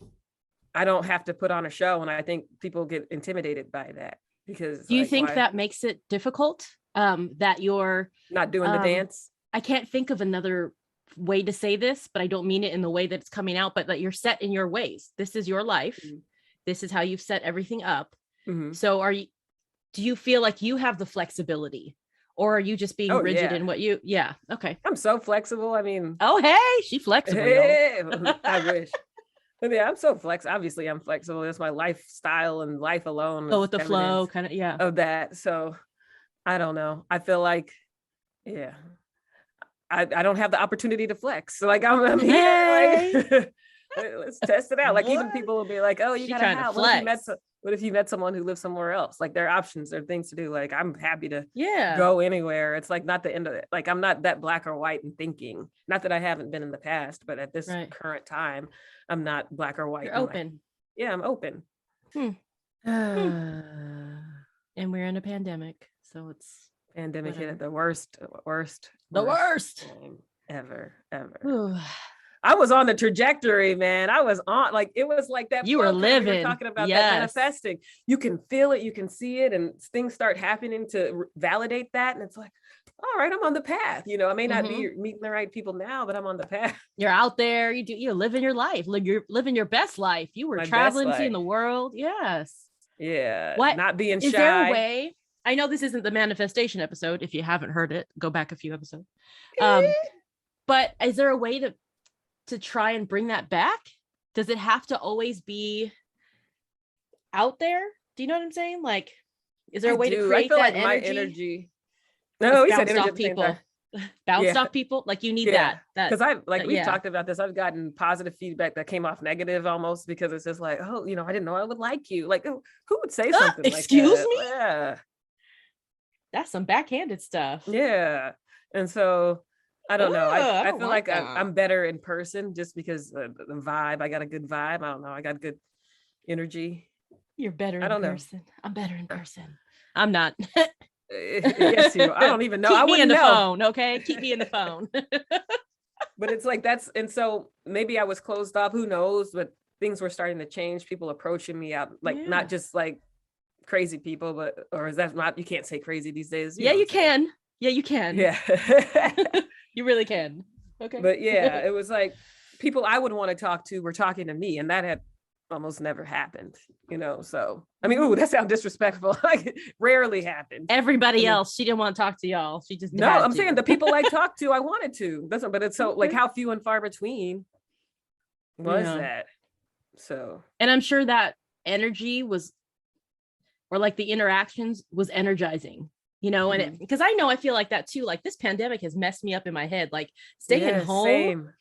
I don't have to put on a show. And I think people get intimidated by that because. Do you think that makes it difficult? That you're not doing the dance? I can't think of another way to say this, but I don't mean it in the way that it's coming out, but that you're set in your ways. This is your life. This is how you've set everything up. So do you feel like you have the flexibility, or are you just being rigid in what you, okay. I'm so flexible. I mean, oh, hey, she flexible. I wish. But yeah, I'm so flexible. Obviously I'm flexible. That's my lifestyle and life alone. Go with the flow kind of, of that. So I don't know. I feel like, I don't have the opportunity to flex. So like I'm here, like, let's test it out. Like even people will be like, oh, you gotta have, what if you met someone who lives somewhere else? Like there are options, there are things to do. Like I'm happy to go anywhere. It's like not the end of it. Like I'm not that black or white in thinking. Not that I haven't been in the past, but at this current time, I'm not black or white. You're open. I'm open. And we're in a pandemic. So it's pandemic hit at the worst time ever. I was on the trajectory, man. I was on, like, it was like that. You were living. We were talking about that manifesting. You can feel it, you can see it, and things start happening to validate that. And it's like, all right, I'm on the path. I may not be meeting the right people now, but I'm on the path. You're out there. You're living your life. Like you're living your best life. You were traveling, seeing the world. Yes. Yeah. What? Not being shy. Is there a way? I know this isn't the manifestation episode. If you haven't heard it, go back a few episodes. But is there a way to try and bring that back? Does it have to always be out there? Do you know what I'm saying? Like, is there a way to create that like energy? No, he said energy off people. Bounced off people. Like you need that. Because we've talked about this. I've gotten positive feedback that came off negative almost because it's just like, oh, I didn't know I would like you. Like, who would say something like that? Excuse me? Yeah. That's some backhanded stuff. Yeah. And so I don't know. I feel like I'm better in person just because the vibe. I got a good vibe. I don't know. I got good energy. You're better in person. I'm better in person. I'm not. Yes, you. I don't even know. Keep me in the phone, okay? Keep me in the phone. But it's like and so maybe I was closed off. Who knows? But things were starting to change. People approaching me out, like not just like crazy people, or is that not? You can't say crazy these days. You can. Yeah, you can. Yeah. You really can. Okay. But yeah, it was like people I would want to talk to were talking to me, and that had almost never happened, so I mean, ooh, that sounds disrespectful. Like rarely happened. Everybody else, she didn't want to talk to y'all. She just no, I'm saying the people I talked to, I wanted to. But it's so like how few and far between was that. So, and I'm sure that energy was, or like the interactions was energizing, and because I feel like that too. Like this pandemic has messed me up in my head, like staying home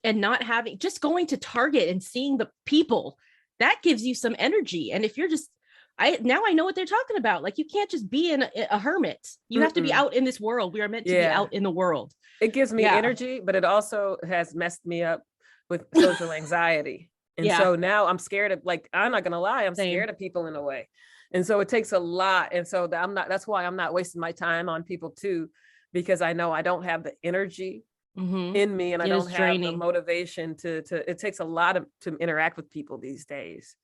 and not having, just going to Target and seeing the people, that gives you some energy. And if you're just, I know what they're talking about. Like you can't just be in a hermit. You have to be out in this world. We are meant to be out in the world. It gives me energy, but it also has messed me up with social anxiety. And so now I'm scared of, like, I'm not gonna lie, I'm scared of people in a way. And so it takes a lot. And so that's why I'm not wasting my time on people too, because I know I don't have the energy in me, and I don't have the motivation to it takes a lot to interact with people these days.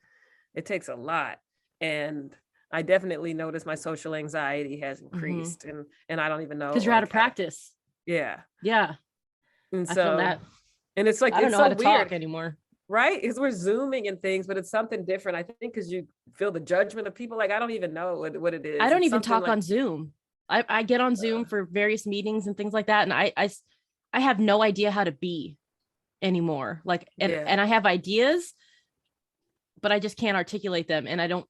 It takes a lot. And I definitely notice my social anxiety has increased, and I don't even know, because you're out of practice. Yeah. And so, I feel that. And it's like, I don't know how to talk anymore. Right? Because we're Zooming and things, but it's something different. I think because you feel the judgment of people. Like, I don't even know what it is. I don't even talk on Zoom. I get on Zoom for various meetings and things like that. And I have no idea how to be anymore. Like, and I have ideas, but I just can't articulate them. And I don't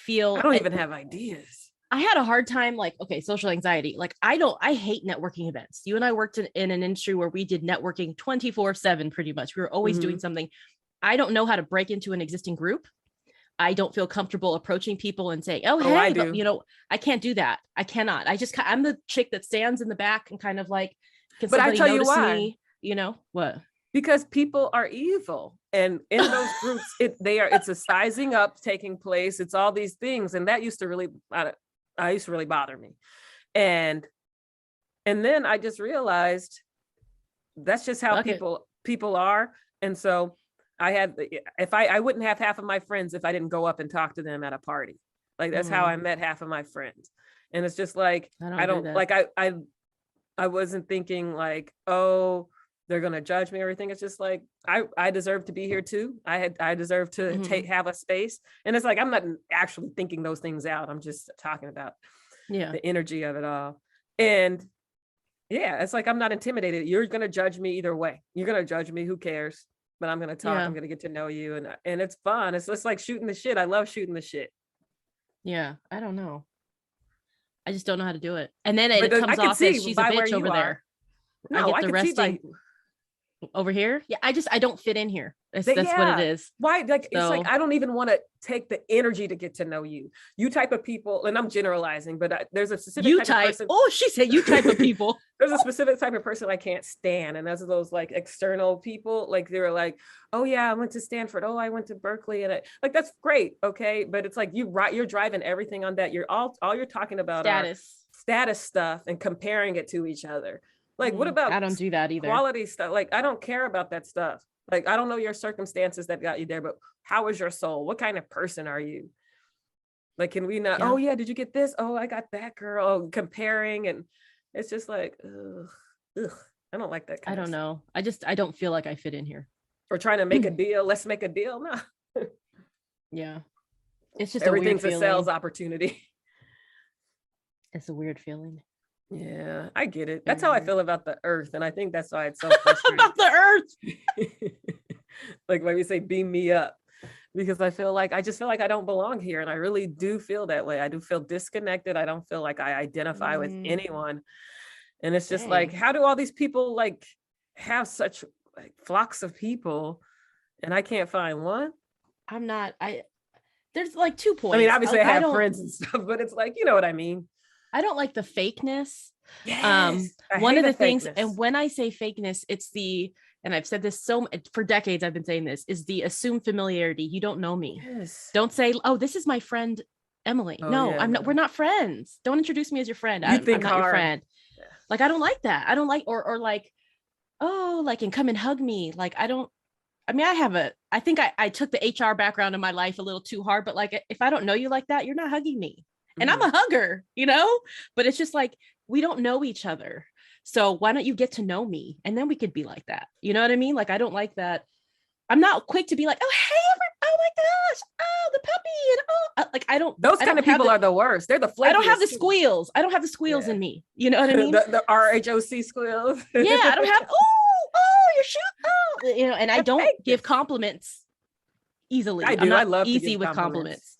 even have ideas. I had a hard time, like, okay, social anxiety. Like, I hate networking events. You and I worked in an industry where we did networking 24/7, pretty much. We were always doing something. I don't know how to break into an existing group. I don't feel comfortable approaching people and saying, oh, hey, I can't do that. I cannot. I'm the chick that stands in the back and kind of like, can but I tell you why, me? What? Because people are evil. And in those groups, it's a sizing up taking place. It's all these things. And that used to really bother me. And then I just realized that's just how people are. And so I wouldn't have half of my friends if I didn't go up and talk to them at a party. Like that's how I met half of my friends. And it's just like, I wasn't thinking like, oh, they're going to judge me or everything. It's just like, I deserve to be here too. I deserve to have a space. And it's like, I'm not actually thinking those things out. I'm just talking about the energy of it all. And it's like, I'm not intimidated. You're going to judge me either way. You're going to judge me. Who cares? But I'm going to talk. I'm going to get to know you. And it's fun. It's just like shooting the shit. I love shooting the shit. Yeah. I don't know. I just don't know how to do it. And then it comes off as she's a bitch over there. No, I can see by over here. Yeah, I don't fit in here. That's what it is. Why? Like, it's like, I don't even want to take the energy to get to know you. You type of people, and I'm generalizing, but there's a specific type of person. Oh, she said you type of people. There's a specific type of person I can't stand. And those like external people, like they're like, oh yeah, I went to Stanford. Oh, I went to Berkeley. And like, that's great. Okay. But it's like, you're driving everything on that. You're all you're talking about status stuff and comparing it to each other. Like, what about, I don't do that either. Quality stuff. Like, I don't care about that stuff. Like, I don't know your circumstances that got you there, but how is your soul? What kind of person are you? Like, can we not, oh yeah, did you get this? Oh, I got that, girl. Oh, comparing. And it's just like, ugh. I don't like that kind of stuff. Know. I don't feel like I fit in here. Or trying to make a deal. Let's make a deal. No. Yeah. It's just everything's a sales opportunity. It's a weird feeling. Yeah, I get it. That's how I feel about the earth. And I think that's why it's so frustrating. About the earth. Like when we say beam me up, because I just feel like I don't belong here. And I really do feel that way. I do feel disconnected. I don't feel like I identify with anyone. And it's just like, how do all these people like have such like flocks of people and I can't find one? There's like 2 points. I mean, obviously I have friends and stuff, but it's like, you know what I mean? I don't like the fakeness. Yes, one of the things, and when I say fakeness, it's and I've said this for decades, I've been saying this, is the assumed familiarity. You don't know me. Yes. Don't say, oh, this is my friend, Emily. We're not friends. Don't introduce me as your friend. I'm not your friend. Yeah. Like, I don't like that. I don't like, or like, oh, like, and come and hug me. Like, I think I took the HR background in my life a little too hard, but like, if I don't know you like that, you're not hugging me. And I'm a hugger, but it's just like, we don't know each other. So why don't you get to know me? And then we could be like that. You know what I mean? Like, I don't like that. I'm not quick to be like, oh, hey, oh my gosh, oh the puppy, and like I don't. Those kind of people are the worst. They're the flakiest. I don't have the too. squeals. I don't have the squeals in me. You know what I mean? the RHOC squeals. Yeah, I don't have. Oh, your shoe. Oh, you know, and I don't give compliments easily. I do. I'm not I love easy with compliments.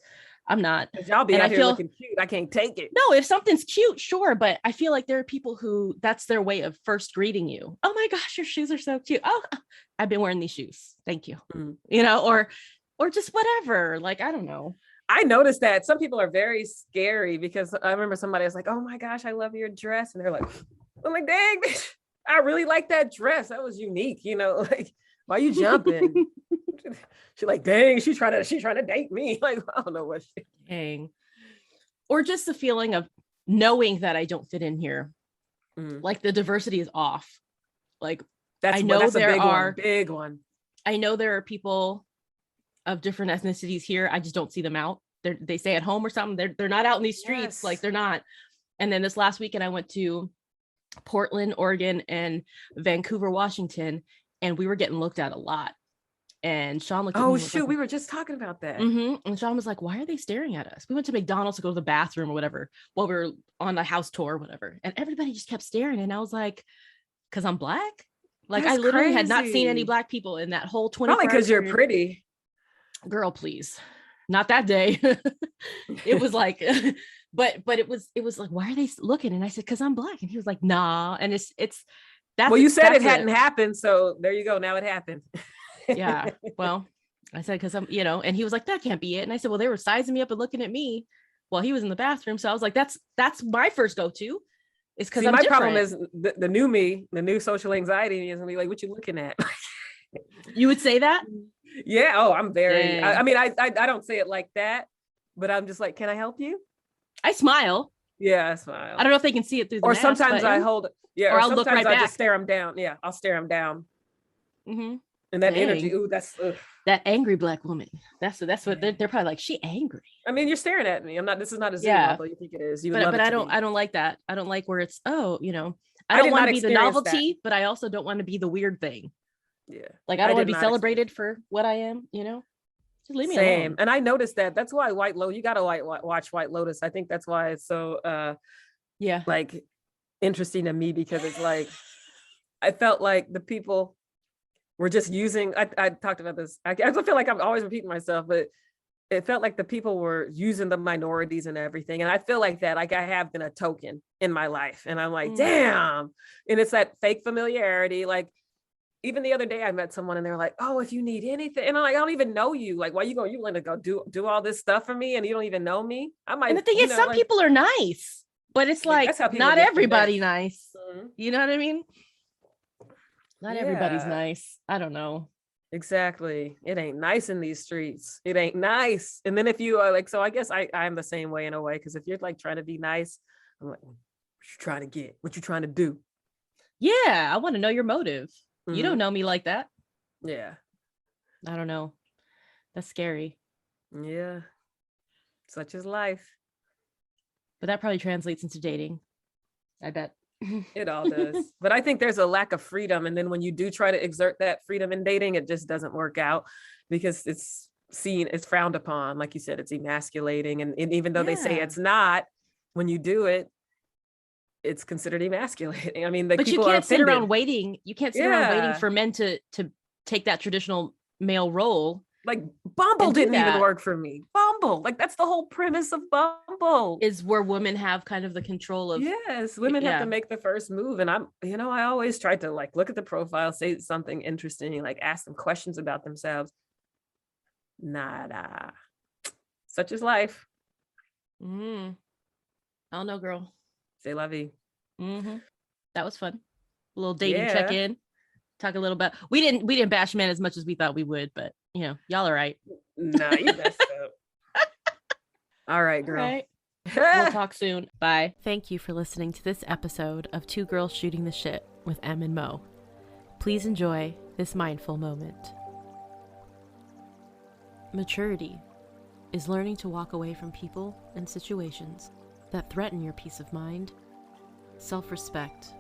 I'm not. Y'all be out here looking cute. I can't take it. No, if something's cute, sure. But I feel like there are people who that's their way of first greeting you. Oh my gosh, your shoes are so cute. Oh, I've been wearing these shoes. Thank you. You know, or just whatever. Like, I don't know. I noticed that some people are very scary because I remember somebody was like, oh my gosh, I love your dress. And they're like, I'm like, dang, I really like that dress. That was unique. You know, like, why are you jumping? She's like, dang, she's trying to date me. Like, I don't know what she. Dang. Or just the feeling of knowing that I don't fit in here. Like the diversity is off. Like that's a big one. I know there are people of different ethnicities here. I just don't see them out. They stay at home or something. They're not out in these streets. Yes. Like they're not. And then this last weekend I went to Portland, Oregon, and Vancouver, Washington, and we were getting looked at a lot. And Sean looked at me. Oh shoot, we were just talking about that. And Sean was like, why are they staring at us? We went to McDonald's to go to the bathroom or whatever while we were on a house tour or whatever. And everybody just kept staring. And I was like, because I'm Black? Like I literally had not seen any Black people in that whole 24 Probably because you're pretty. Girl, please. Not that day. It was like, but it was like, why are they looking? And I said, because I'm Black. And he was like, nah. And it's that. Well, you said it hadn't happened. So there you go. Now it happened. Yeah. Well, I said, because I'm, you know, and he was like, that can't be it. And I said, well, they were sizing me up and looking at me while he was in the bathroom. So I was like, that's my first go-to. It's because my problem is the new me, the new social anxiety is gonna be like, what you looking at? You would say that? Yeah. Oh, I'm very, I mean, I don't say it like that, but I'm just like, can I help you? I smile. Yeah, I smile. I don't know if they can see it through the Or mask, sometimes I hold, or I'll look right back. I just stare them down. Yeah, I'll stare them down. And that energy, that's that angry Black woman. That's what they're probably like. She angry. I mean, you're staring at me. This is not a Zoom, although you think it is. But I don't like that. I don't like where it's you know. I don't want to be the novelty, but I also don't want to be the weird thing. Yeah, like I don't want to be celebrated for what I am. You know, just leave me alone. And I noticed that. That's why White Lotus. You gotta watch White Lotus. I think that's why it's so like interesting to me because it's like I felt like the people were just using, I talked about this. I feel like I'm always repeating myself, but it felt like the people were using the minorities and everything. And I feel like that, like I have been a token in my life. And I'm like, damn. And it's that fake familiarity. Like even the other day I met someone and they're like, oh, if you need anything. And I'm like, I don't even know you. Like, why you want to go do all this stuff for me? And you don't even know me. And the thing is, some people are nice, but it's like, not everybody nice. You know what I mean? Not everybody's nice. I don't know. Exactly. It ain't nice in these streets. It ain't nice. And then if you are like, so I guess I'm the same way in a way, because if you're like trying to be nice, I'm like, what you trying to get? What you trying to do? Yeah, I want to know your motive. You don't know me like that. Yeah. I don't know. That's scary. Yeah. Such is life. But that probably translates into dating. I bet. It all does. But I think there's a lack of freedom. And then when you do try to exert that freedom in dating, it just doesn't work out because it's frowned upon. Like you said, it's emasculating. And even though they say it's not, when you do it, it's considered emasculating. I mean, but you can't sit around waiting. You can't sit around waiting for men to take that traditional male role. Like Bumble didn't even work for me. Bumble, like that's the whole premise of Bumble, is where women have kind of the control of. Yes, women have to make the first move. And I always tried to like look at the profile, say something interesting, like ask them questions about themselves. Nada. Such is life. I don't know, girl. C'est la vie. That was fun. A little dating check-in. Talk a little about. We didn't bash men as much as we thought we would, but y'all are right. Nah, you messed up. All right, girl. All right. We'll talk soon. Bye. Thank you for listening to this episode of Two Girls Shooting the Shit with Em and Mo. Please enjoy this mindful moment. Maturity is learning to walk away from people and situations that threaten your peace of mind, self-respect,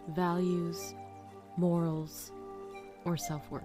values, morals, or self-worth.